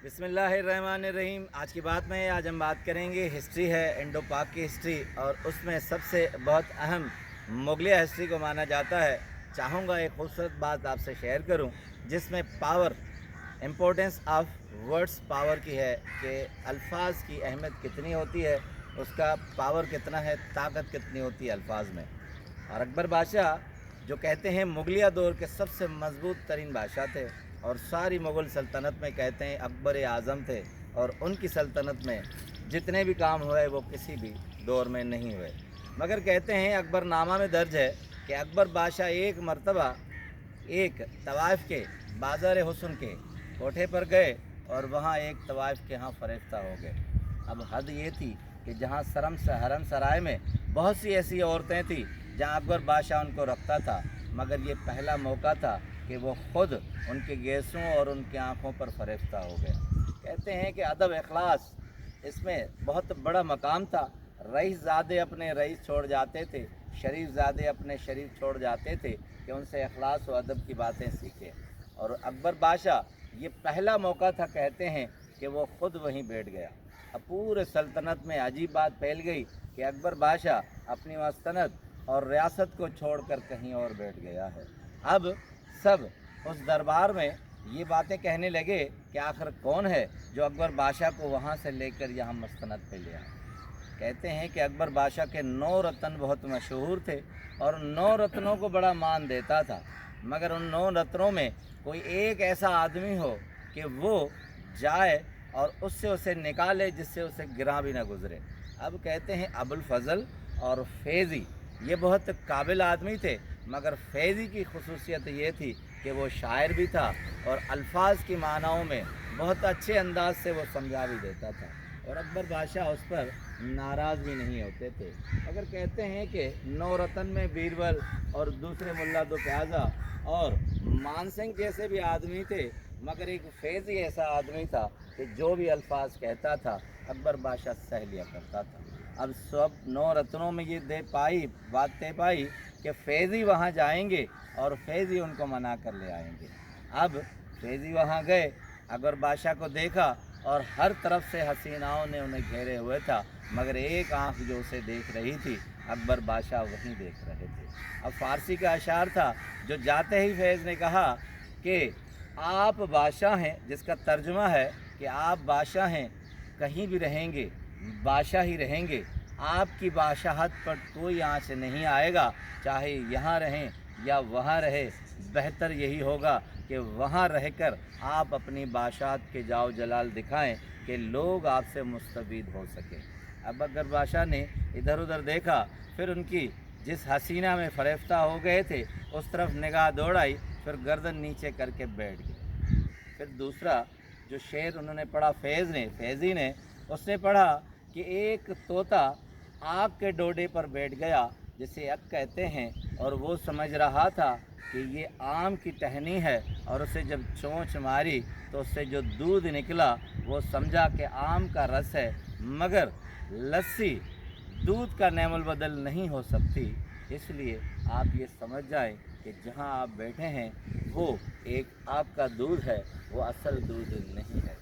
बिस्मिल्लाहिर्रहमानिर्रहीम। आज की बात में आज हम बात करेंगे हिस्ट्री है, इंडो पाक की हिस्ट्री, और उसमें सबसे बहुत अहम मुगलिया हिस्ट्री को माना जाता है। चाहूँगा एक खूबसूरत बात आपसे शेयर करूं जिसमें power, importance of words power की है कि अल्फाज की अहमियत कितनी होती है, उसका पावर कितना है, ताकत कितनी होती है अल्फाज में। और अकबर बादशाह जो कहते हैं मुगलिया दौर के सबसे मजबूत तरीन बादशाह थे, और सारी मुग़ल सल्तनत में कहते हैं अकबर आज़म थे, और उनकी सल्तनत में जितने भी काम हुए वो किसी भी दौर में नहीं हुए। मगर कहते हैं अकबरनामा में दर्ज है कि अकबर बादशाह एक मरतबा एक तवाइफ के बाज़ार हुस्न के कोठे पर गए और वहाँ एक तवाइफ के यहाँ फ़रेफ्ता हो गए। अब हद ये थी कि जहाँ हरम सराय में बहुत सी ऐसी औरतें थीं जहाँ अकबर बादशाह उनको रखता था, मगर ये पहला मौका था कि वो ख़ुद उनके गैसों और उनकी आँखों पर फ़रेफ्ता हो गया। कहते हैं कि अदब इखलास इसमें बहुत बड़ा मकाम था। रईस ज़ादे अपने रईस छोड़ जाते थे, शरीफ ज़ादे अपने शरीफ छोड़ जाते थे कि उनसे इखलास और अदब की बातें सीखें। और अकबर बादशाह ये पहला मौका था, कहते हैं कि वो ख़ुद वहीं बैठ गया। अब पूरे सल्तनत में अजीब बात फैल गई कि अकबर बादशाह अपनी मस्तनत और रियासत को छोड़कर कहीं और बैठ गया है। अब सब उस दरबार में ये बातें कहने लगे कि आखिर कौन है जो अकबर बादशाह को वहाँ से लेकर यहाँ मस्तनत पे ले आया। कहते हैं कि अकबर बादशाह के 9 रत्न बहुत मशहूर थे और 9 रत्नों को बड़ा मान देता था, मगर उन 9 रत्नों में कोई एक ऐसा आदमी हो कि वो जाए और उससे उसे निकाले जिससे उसे गिरा भी ना गुजरे। अब कहते हैं अबुल फजल और फैज़ी ये बहुत काबिल आदमी थे, मगर फैज़ी की खुसूसियत ये थी कि वो शायर भी था और अल्फाज की मानाओं में बहुत अच्छे अंदाज से वो समझा भी देता था, और अकबर बादशाह उस पर नाराज़ भी नहीं होते थे। अगर कहते हैं कि 9 रतन में बीरबल और दूसरे मुल्ला दो प्याजा और मानसिंह जैसे भी आदमी थे, मगर एक फैज़ी ऐसा आदमी था कि जो भी अल्फाज कहता था अकबर बादशाह सह लिया करता था। अब सब 9 रत्नों में ये बात तय पाई कि फैज़ी वहाँ जाएंगे और फैज़ी उनको मना कर ले आएंगे। अब फैज़ी वहाँ गए, अकबर बादशाह को देखा और हर तरफ से हसीनाओं ने उन्हें घेरे हुए था, मगर एक आँख जो उसे देख रही थी अकबर बादशाह वहीं देख रहे थे। अब फ़ारसी का अशार था जो जाते ही फैज़ ने कहा कि आप बादशाह हैं, जिसका तर्जुमा है कि आप बादशाह हैं, कहीं भी रहेंगे बादशाह ही रहेंगे, आपकी बादशाहत पर कोई आँच नहीं आएगा, चाहे यहाँ रहें या वहाँ रहे। बेहतर यही होगा कि वहाँ रहकर आप अपनी बादशाहत के जाओ जलाल दिखाएं कि लोग आपसे मुस्तफ़ीद हो सकें। अब अकबर बादशाह ने इधर उधर देखा, फिर उनकी जिस हसीना में फ़रेफ्ता हो गए थे उस तरफ निगाह दौड़ाई, फिर गर्दन नीचे करके बैठ गए। फिर दूसरा जो शेर उन्होंने पढ़ा फैज़ी ने उसने पढ़ा कि एक तोता आग के डोडे पर बैठ गया, जिसे अक कहते हैं, और वो समझ रहा था कि ये आम की टहनी है, और उसे जब चोंच मारी तो उससे जो दूध निकला वो समझा कि आम का रस है, मगर लस्सी दूध का नेमुल बदल नहीं हो सकती। इसलिए आप ये समझ जाएं कि जहाँ आप बैठे हैं वो एक आपका दूध है, वो असल दूध नहीं है।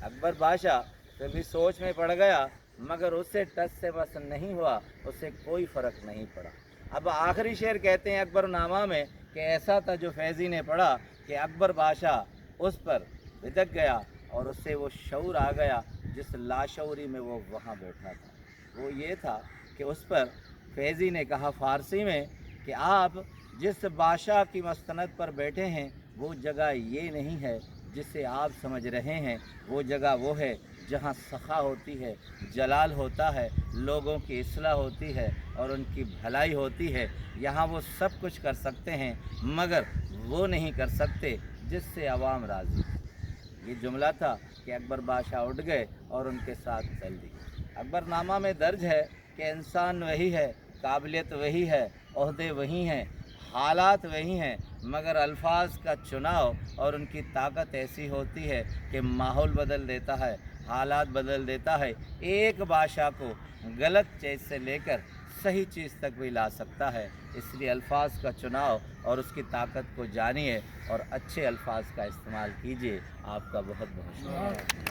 अकबर बादशाह फिर भी सोच में पड़ गया, मगर उससे टस से बस नहीं हुआ, उससे कोई फ़र्क नहीं पड़ा। अब आखिरी शेर कहते हैं अकबरनामा में कि ऐसा था जो फैज़ी ने पढ़ा कि अकबर बादशाह उस पर बिदक गया और उससे वो शऊर आ गया जिस लाशऊरी में वो वहाँ बैठा था। वो ये था कि उस पर फैज़ी ने कहा फ़ारसी में कि आप जिस बादशाह की मस्तनत पर बैठे हैं वो जगह ये नहीं है जिसे आप समझ रहे हैं। वो जगह वो है जहाँ सखा होती है, जलाल होता है, लोगों की इस्लाह होती है और उनकी भलाई होती है। यहाँ वो सब कुछ कर सकते हैं, मगर वो नहीं कर सकते जिससे अवाम राज़ी। ये जुमला था कि अकबर बादशाह उठ गए और उनके साथ चल दिए। अकबरनामा में दर्ज है कि इंसान वही है, काबिलियत वही है, ओहदे वही हैं, हालात वही हैं, मगर अल्फाज का चुनाव और उनकी ताकत ऐसी होती है कि माहौल बदल देता है, हालात बदल देता है। एक बादशाह को गलत चीज़ से लेकर सही चीज़ तक भी ला सकता है। इसलिए अल्फाज का चुनाव और उसकी ताकत को जानिए और अच्छे अल्फाज का इस्तेमाल कीजिए। आपका बहुत बहुत शुक्रिया।